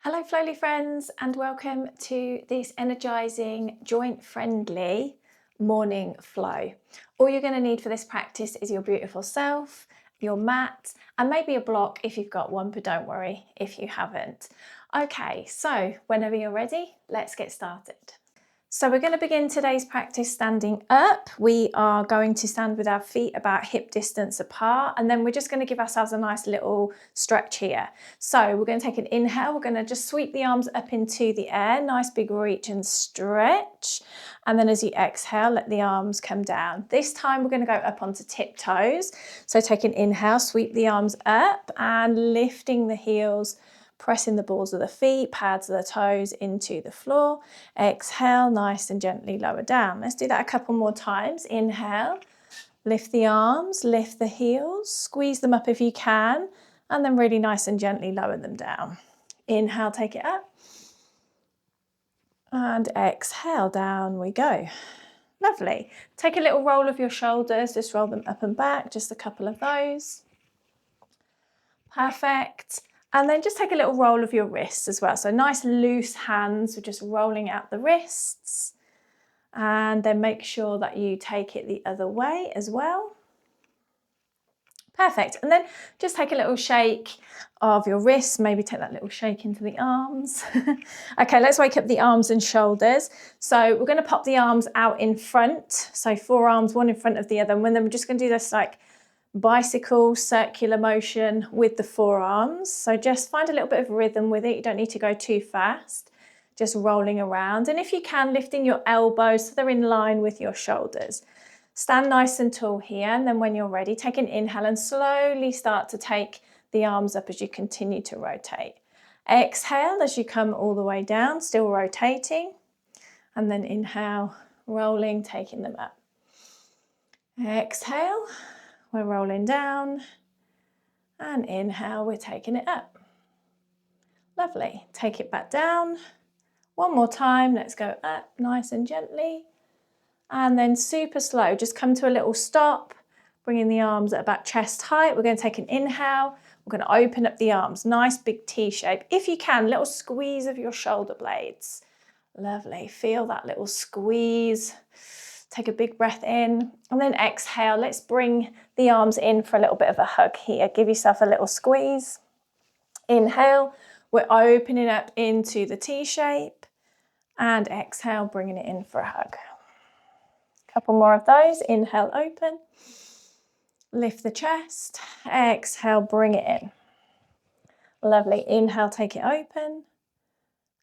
Hello Flowly friends and welcome to this energising, joint friendly morning flow. All you're going to need for this practice is your beautiful self, your mat and maybe a block if you've got one, but don't worry if you haven't. Okay, so whenever you're ready, let's get started. So we're going to begin today's practice standing up. We are going to stand with our feet about hip distance apart, and then we're just going to give ourselves a nice little stretch here. So we're going to take an inhale. We're going to just sweep the arms up into the air, nice big reach and stretch. And then as you exhale, let the arms come down. This time we're going to go up onto tiptoes. So take an inhale, sweep the arms up and lifting the heels, pressing the balls of the feet, pads of the toes into the floor. Exhale, nice and gently lower down. Let's do that a couple more times. Inhale, lift the arms, lift the heels, squeeze them up if you can, and then really nice and gently lower them down. Inhale, take it up. And exhale, down we go. Lovely. Take a little roll of your shoulders, just roll them up and back, just a couple of those. Perfect. And then just take a little roll of your wrists as well. So nice loose hands, we're just rolling out the wrists. And then make sure that you take it the other way as well. Perfect. And then just take a little shake of your wrists, maybe take that little shake into the arms. Okay, let's wake up the arms and shoulders. So we're going to pop the arms out in front. So forearms, one in front of the other. And then we're just going to do this like bicycle circular motion with the forearms. So just find a little bit of rhythm with it. You don't need to go too fast, just rolling around. And if you can, lifting your elbows so they're in line with your shoulders. Stand nice and tall here, and then when you're ready, take an inhale and slowly start to take the arms up as you continue to rotate. Exhale as you come all the way down, still rotating, and then inhale, rolling, taking them up. Exhale, we're rolling down, and inhale, we're taking it up. Lovely. Take it back down. One more time, let's go up nice and gently. And then super slow, just come to a little stop, bringing the arms at about chest height. We're going to take an inhale. We're going to open up the arms, nice big T shape. If you can, little squeeze of your shoulder blades. Lovely. Feel that little squeeze. Take a big breath in and then exhale. Let's bring the arms in for a little bit of a hug here. Give yourself a little squeeze. Inhale, we're opening up into the T shape, and exhale, bringing it in for a hug. Couple more of those. Inhale, open. Lift the chest. Exhale, bring it in. Lovely. Inhale, take it open.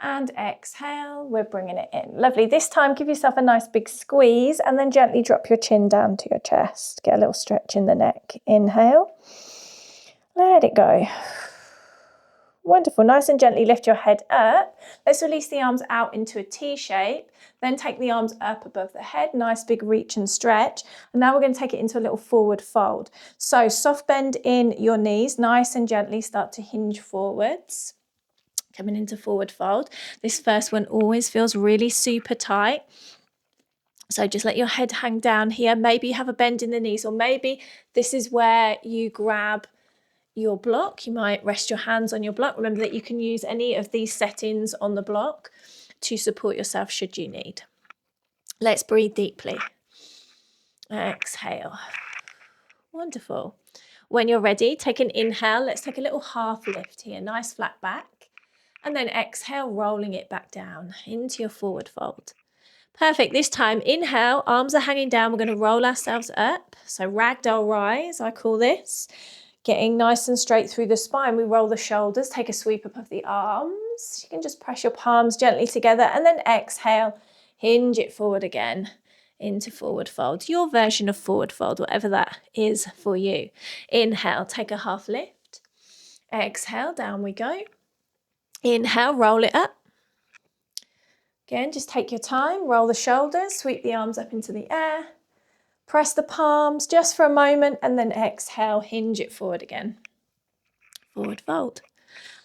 And exhale, we're bringing it in. Lovely. This time, give yourself a nice big squeeze and then gently drop your chin down to your chest. Get a little stretch in the neck. Inhale. Let it go. Wonderful. Nice and gently lift your head up. Let's release the arms out into a T shape. Then take the arms up above the head. Nice big reach and stretch. And now we're going to take it into a little forward fold. So soft bend in your knees. Nice and gently start to hinge forwards. Coming into forward fold. This first one always feels really super tight. So just let your head hang down here. Maybe you have a bend in the knees, or maybe this is where you grab your block. You might rest your hands on your block. Remember that you can use any of these settings on the block to support yourself should you need. Let's breathe deeply. Exhale. Wonderful. When you're ready, take an inhale. Let's take a little half lift here. Nice flat back. And then exhale, rolling it back down into your forward fold. Perfect. This time, inhale, arms are hanging down. We're going to roll ourselves up. So ragdoll rise, I call this. Getting nice and straight through the spine. We roll the shoulders, take a sweep up of the arms. You can just press your palms gently together and then exhale, hinge it forward again into forward fold. Your version of forward fold, whatever that is for you. Inhale, take a half lift. Exhale, down we go. Inhale, roll it up. Again, just take your time, roll the shoulders, sweep the arms up into the air. Press the palms just for a moment and then exhale, hinge it forward again. Forward fold.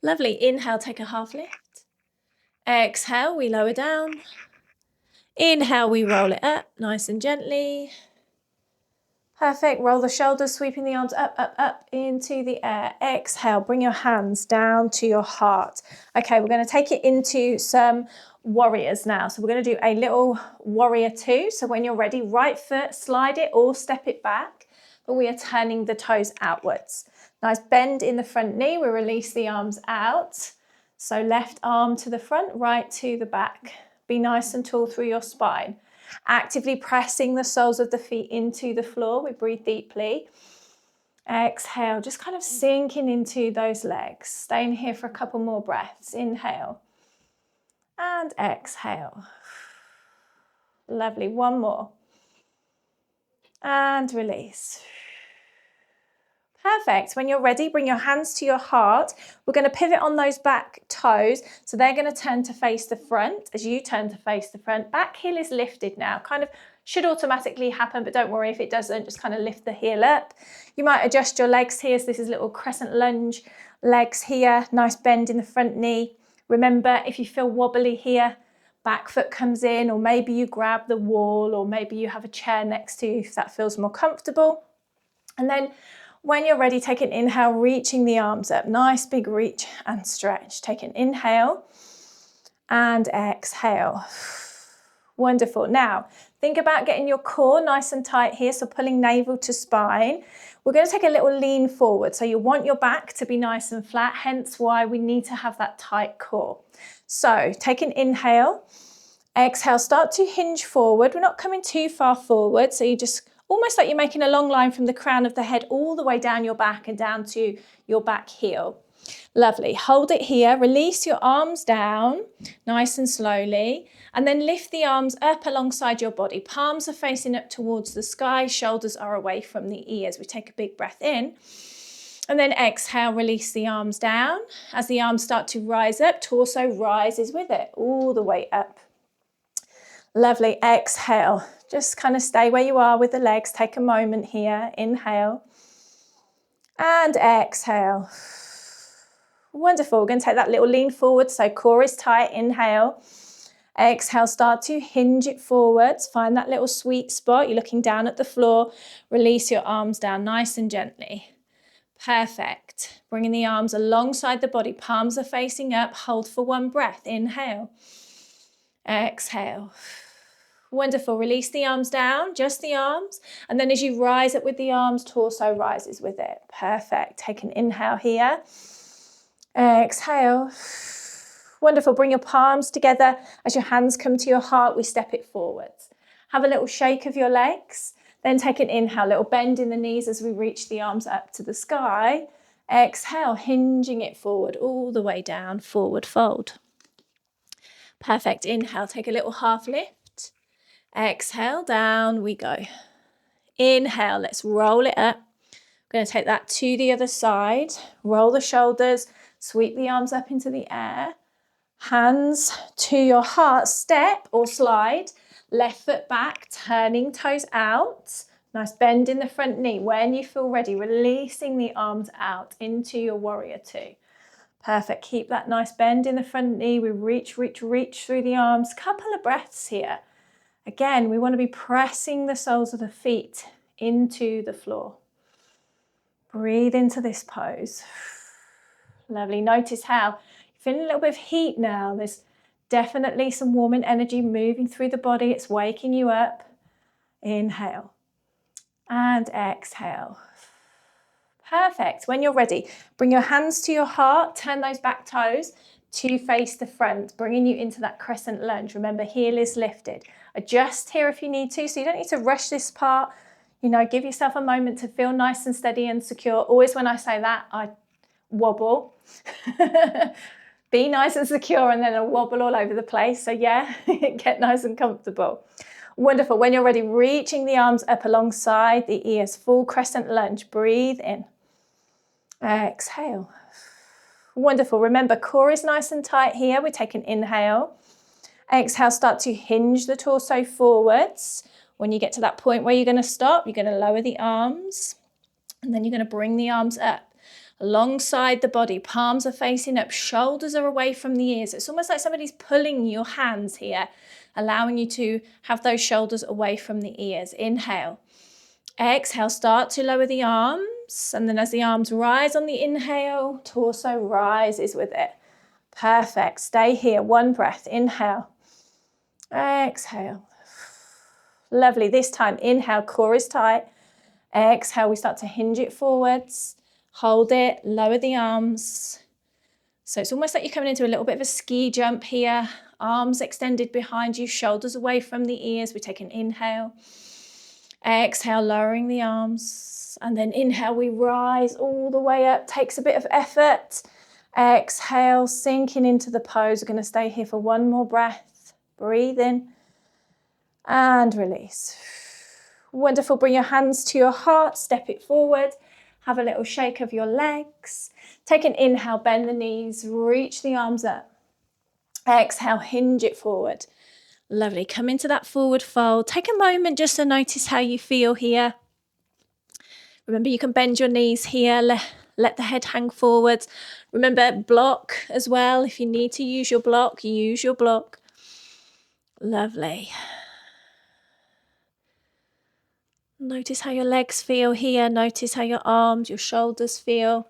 Lovely. Inhale, take a half lift. Exhale, we lower down. Inhale, we roll it up nice and gently. Perfect. Roll the shoulders, sweeping the arms up, up, up into the air. Exhale, bring your hands down to your heart. Okay, we're going to take it into some warriors now. So we're going to do a little warrior 2. So when you're ready, right foot, slide it or step it back, but we are turning the toes outwards. Nice bend in the front knee. We release the arms out. So left arm to the front, right to the back. Be nice and tall through your spine. Actively pressing the soles of the feet into the floor. We breathe deeply. Exhale, just kind of sinking into those legs. Staying here for a couple more breaths. Inhale and exhale. Lovely, one more. And release. Perfect. When you're ready, bring your hands to your heart. We're going to pivot on those back toes. So they're going to turn to face the front as you turn to face the front. Back heel is lifted now. Kind of should automatically happen, but don't worry if it doesn't. Just kind of lift the heel up. You might adjust your legs here. So this is a little crescent lunge. Legs here. Nice bend in the front knee. Remember, if you feel wobbly here, back foot comes in, or maybe you grab the wall, or maybe you have a chair next to you if that feels more comfortable. And then when you're ready, take an inhale, reaching the arms up. Nice big reach and stretch. Take an inhale and exhale. Wonderful. Now, think about getting your core nice and tight here, so pulling navel to spine. We're going to take a little lean forward. So you want your back to be nice and flat, hence why we need to have that tight core. So take an inhale. Exhale, start to hinge forward. We're not coming too far forward, so you just almost like you're making a long line from the crown of the head all the way down your back and down to your back heel. Lovely. Hold it here. Release your arms down nice and slowly, and then lift the arms up alongside your body. Palms are facing up towards the sky. Shoulders are away from the ears. We take a big breath in. And then exhale, release the arms down. As the arms start to rise up, torso rises with it all the way up. Lovely. Exhale. Just kind of stay where you are with the legs. Take a moment here. Inhale and exhale. Wonderful. We're going to take that little lean forward. So core is tight. Inhale. Exhale. Start to hinge it forwards. Find that little sweet spot. You're looking down at the floor. Release your arms down nice and gently. Perfect. Bringing the arms alongside the body. Palms are facing up. Hold for one breath. Inhale. Exhale. Wonderful. Release the arms down, just the arms. And then as you rise up with the arms, torso rises with it. Perfect. Take an inhale here. Exhale. Wonderful. Bring your palms together. As your hands come to your heart, we step it forwards. Have a little shake of your legs. Then take an inhale, little bend in the knees as we reach the arms up to the sky. Exhale, hinging it forward, all the way down, forward fold. Perfect. Inhale, take a little half lift. Exhale, down we go. Inhale, let's roll it up. I'm going to take that to the other side. Roll the shoulders, sweep the arms up into the air. Hands to your heart, step or slide. Left foot back, turning toes out. Nice bend in the front knee. When you feel ready, releasing the arms out into your warrior 2. Perfect. Keep that nice bend in the front knee. We reach through the arms. Couple of breaths here. Again, we want to be pressing the soles of the feet into the floor. Breathe into this pose. Lovely. Notice how you're feeling a little bit of heat now. There's definitely some warming energy moving through the body. It's waking you up. Inhale and exhale. Perfect. When you're ready, bring your hands to your heart. Turn those back toes to face the front, bringing you into that crescent lunge. Remember, heel is lifted. Adjust here if you need to, so you don't need to rush this part. You know, give yourself a moment to feel nice and steady and secure. Always when I say that, I wobble. Be nice and secure, and then I wobble all over the place. So yeah, get nice and comfortable. Wonderful. When you're ready, reaching the arms up alongside the ears, full crescent lunge. Breathe in. Exhale. Wonderful. Remember, core is nice and tight here. We take an inhale. Exhale, start to hinge the torso forwards. When you get to that point where you're going to stop, you're going to lower the arms, and then you're going to bring the arms up alongside the body. Palms are facing up, shoulders are away from the ears. It's almost like somebody's pulling your hands here, allowing you to have those shoulders away from the ears. Inhale. Exhale, start to lower the arms. And then as the arms rise on the inhale, torso rises with it. Perfect. Stay here. One breath. Inhale. Exhale. Lovely. This time, inhale, core is tight. Exhale, we start to hinge it forwards. Hold it, lower the arms. So it's almost like you're coming into a little bit of a ski jump here. Arms extended behind you, shoulders away from the ears. We take an inhale. Exhale, lowering the arms. And then inhale, we rise all the way up. Takes a bit of effort. Exhale, sinking into the pose. We're going to stay here for one more breath. Breathe in and release. Wonderful. Bring your hands to your heart. Step it forward. Have a little shake of your legs. Take an inhale, bend the knees, reach the arms up. Exhale, hinge it forward. Lovely. Come into that forward fold. Take a moment just to notice how you feel here. Remember, you can bend your knees here. Let the head hang forwards. Remember, block as well. If you need to use your block, use your block. Lovely. Notice how your legs feel here. Notice how your arms, your shoulders feel.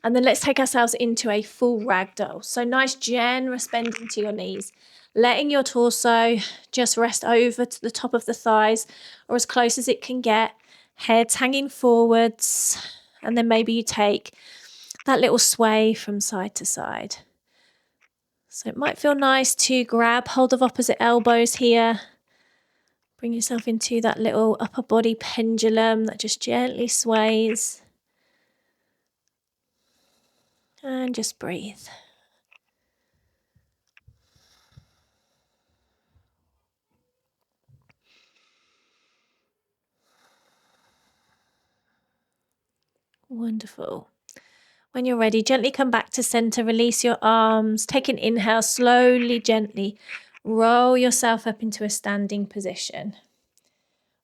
And then let's take ourselves into a full ragdoll. So nice generous bend into your knees. Letting your torso just rest over to the top of the thighs or as close as it can get. Head's hanging forwards. And then maybe you take that little sway from side to side. So it might feel nice to grab hold of opposite elbows here. Bring yourself into that little upper body pendulum that just gently sways. And just breathe. Wonderful. When you're ready, gently come back to center, release your arms, take an inhale, slowly, gently roll yourself up into a standing position.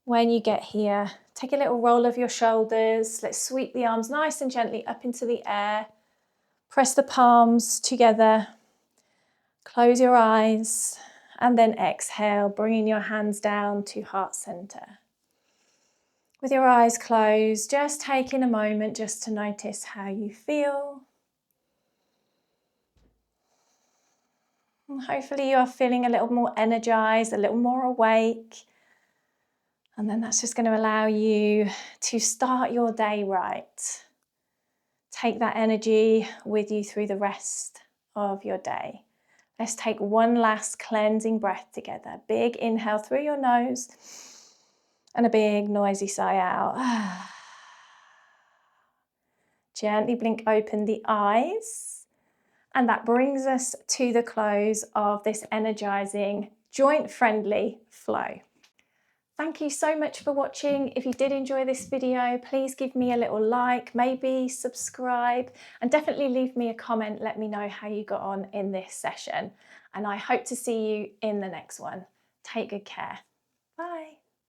When you get here, take a little roll of your shoulders. Let's sweep the arms nice and gently up into the air. Press the palms together. Close your eyes and then exhale, bringing your hands down to heart center. With your eyes closed, just taking a moment just to notice how you feel. And hopefully you are feeling a little more energized, a little more awake. And then that's just going to allow you to start your day right. Take that energy with you through the rest of your day. Let's take one last cleansing breath together. Big inhale through your nose and a big noisy sigh out. Gently blink open the eyes. And that brings us to the close of this energizing, joint-friendly flow. Thank you so much for watching. If you did enjoy this video, please give me a little like, maybe subscribe, and definitely leave me a comment. Let me know how you got on in this session. And I hope to see you in the next one. Take good care.